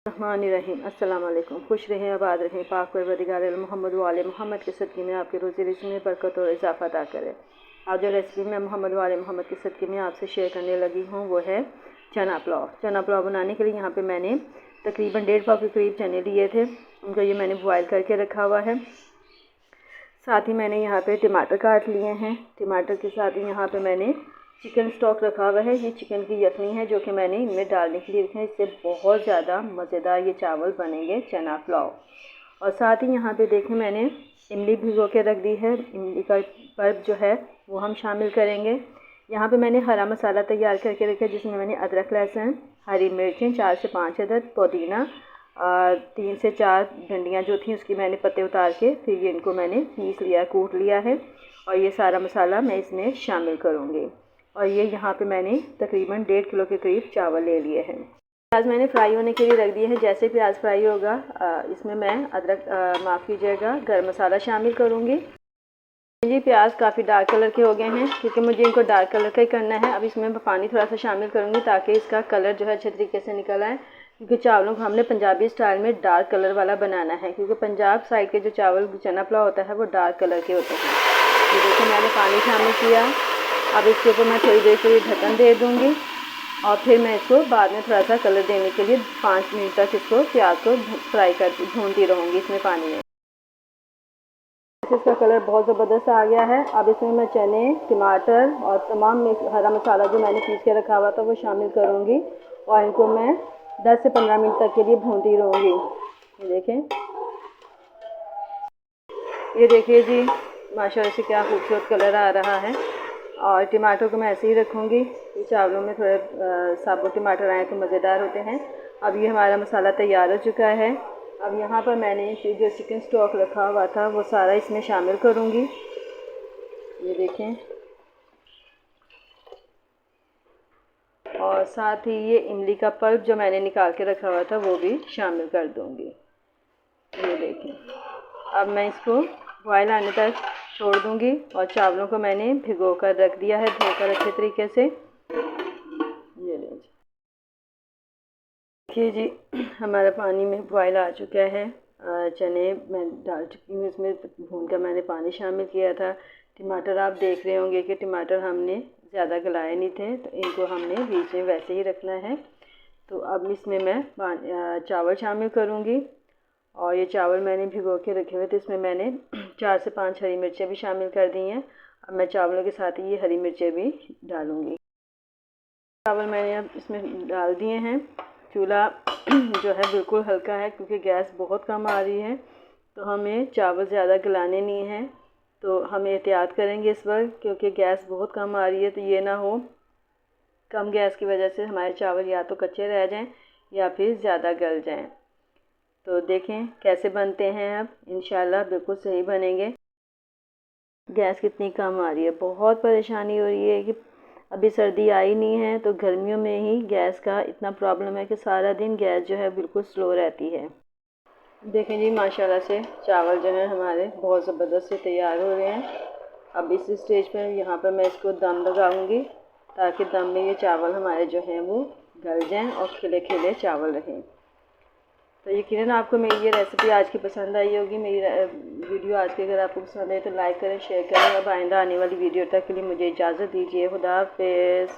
रहमानिर्रहीम। अस्सलाम वालेकुम। खुश रहें, आबाद रहें, पाक परवरदिगार मोहम्मद वाले मोहम्मद के सदक़े में आपके रोज़ी रिज़्क़ में बरकत और इजाफ़ा अता करे। आज जो रेसिपी मैं मोहम्मद वाले मोहम्मद के सदक़े में आपसे शेयर करने लगी हूँ वो है चना पुलाव। चना पुलाव बनाने के लिए यहाँ पे मैंने तकरीबन 1.5 पाव के करीब चने लिए थे। उनको ये मैंने बॉयल करके रखा हुआ है। साथ ही मैंने यहाँ पे टमाटर काट लिए हैं। टमाटर के साथ ही यहाँ पे मैंने चिकन स्टॉक रखा हुआ है। ये चिकन की यखनी है जो कि मैंने इनमें डालने के लिए रखा है। इससे बहुत ज़्यादा मज़ेदार ये चावल बनेंगे चना पुलाव। और साथ ही यहाँ पे देखें मैंने इमली भिगो के रख दी है। इमली का पल्प जो है वो हम शामिल करेंगे। यहाँ पे मैंने हरा मसाला तैयार करके रखा है जिसमें मैंने अदरक, लहसुन, हरी मिर्चें 4 से 5 अदद, पुदीना 3 से 4 डंडियाँ जो थी उसकी मैंने पत्ते उतार के फिर ये इनको मैंने पीस लिया, कूट लिया है। और ये सारा मसाला मैं इसमें शामिल करूँगी। और ये यहाँ पे मैंने तकरीबन 1.5 किलो के करीब चावल ले लिए हैं। प्याज मैंने फ्राई होने के लिए रख दिए हैं। जैसे प्याज फ्राई होगा इसमें मैं माफ़ कीजिएगा गरम मसाला शामिल करूँगी। जी प्याज काफ़ी डार्क कलर के हो गए हैं क्योंकि मुझे इनको डार्क कलर का ही करना है। अब इसमें पानी थोड़ा सा शामिल करूँगी ताकि इसका कलर जो है अच्छे तरीके से निकल आए, क्योंकि चावलों को हमने पंजाबी स्टाइल में डार्क कलर वाला बनाना है। क्योंकि पंजाब साइड के जो चावल चना पुलाव होता है वो डार्क कलर के होते हैं। ये देखिए मैंने पानी शामिल किया। अब इसके ऊपर मैं थोड़ी देर के लिए ढक्कन दे दूँगी और फिर मैं इसको बाद में थोड़ा सा कलर देने के लिए 5 मिनट तक इसको प्याज को फ्राई करती भूनती रहूँगी इसमें पानी में। इसका कलर बहुत ज़बरदस्त आ गया है। अब इसमें मैं चने, टमाटर और तमाम हरा मसाला जो मैंने पीस के रखा हुआ था वो शामिल करूँगी और इनको मैं 10 से 15 मिनट तक के लिए भूनती रहूँगी। ये देखिए जी माशाल्लाह से क्या खूबसूरत कलर आ रहा है। और टमाटर को मैं ऐसे ही रखूँगी। ये चावलों में थोड़े साबुत टमाटर आए तो मज़ेदार होते हैं। अब ये हमारा मसाला तैयार हो चुका है। अब यहाँ पर मैंने जो चिकन स्टॉक रखा हुआ था वो सारा इसमें शामिल करूँगी। ये देखें। और साथ ही ये इमली का पल्प जो मैंने निकाल के रखा हुआ था वो भी शामिल कर दूँगी। ये देखें। अब मैं इसको बॉयल आने तक छोड़ दूँगी। और चावलों को मैंने भिगो कर रख दिया है धोकर अच्छे तरीके से। ये देखिए जी हमारा पानी में बॉयल आ चुका है। चने मैं डाल चुकी हूँ इसमें, भून कर मैंने पानी शामिल किया था। टमाटर आप देख रहे होंगे कि टमाटर हमने ज़्यादा गलाए नहीं थे तो इनको हमने बीच में वैसे ही रखना है। तो अब इसमें मैं चावल शामिल करूँगी। और ये चावल मैंने भिगो के रखे हुए थे। इसमें मैंने 4 से 5 हरी मिर्चें भी शामिल कर दी हैं। अब मैं चावलों के साथ ही ये हरी मिर्चें भी डालूँगी। चावल मैंने अब इसमें डाल दिए हैं। चूल्हा जो है बिल्कुल हल्का है क्योंकि गैस बहुत कम आ रही है। तो हमें चावल ज़्यादा गलाने नहीं हैं, तो हमें एहतियात करेंगे इस वक्त क्योंकि गैस बहुत कम आ रही है। तो ये ना हो कम गैस की वजह से हमारे चावल या तो कच्चे रह जाएं या फिर ज़्यादा गल जाएं। तो देखें कैसे बनते हैं। अब इंशाल्लाह बिल्कुल सही बनेंगे। गैस कितनी कम आ रही है, बहुत परेशानी हो रही है कि अभी सर्दी आई नहीं है तो गर्मियों में ही गैस का इतना प्रॉब्लम है कि सारा दिन गैस जो है बिल्कुल स्लो रहती है। देखें जी माशाल्लाह से चावल जो है हमारे बहुत ज़बरदस्त से तैयार हो रहे हैं। अब इस स्टेज पर यहाँ पर मैं इसको दम लगाऊंगी ताकि दम में ये चावल हमारे जो हैं वो गल जाएं और खिले खिले चावल रहें। तो यकीनन आपको मेरी ये रेसिपी आज की पसंद आई होगी। मेरी वीडियो आज की अगर आपको पसंद आए तो लाइक करें, शेयर करें। अब आइंदा आने वाली वीडियो तक के लिए मुझे इजाज़त दीजिए। खुदा हाफ़िज़।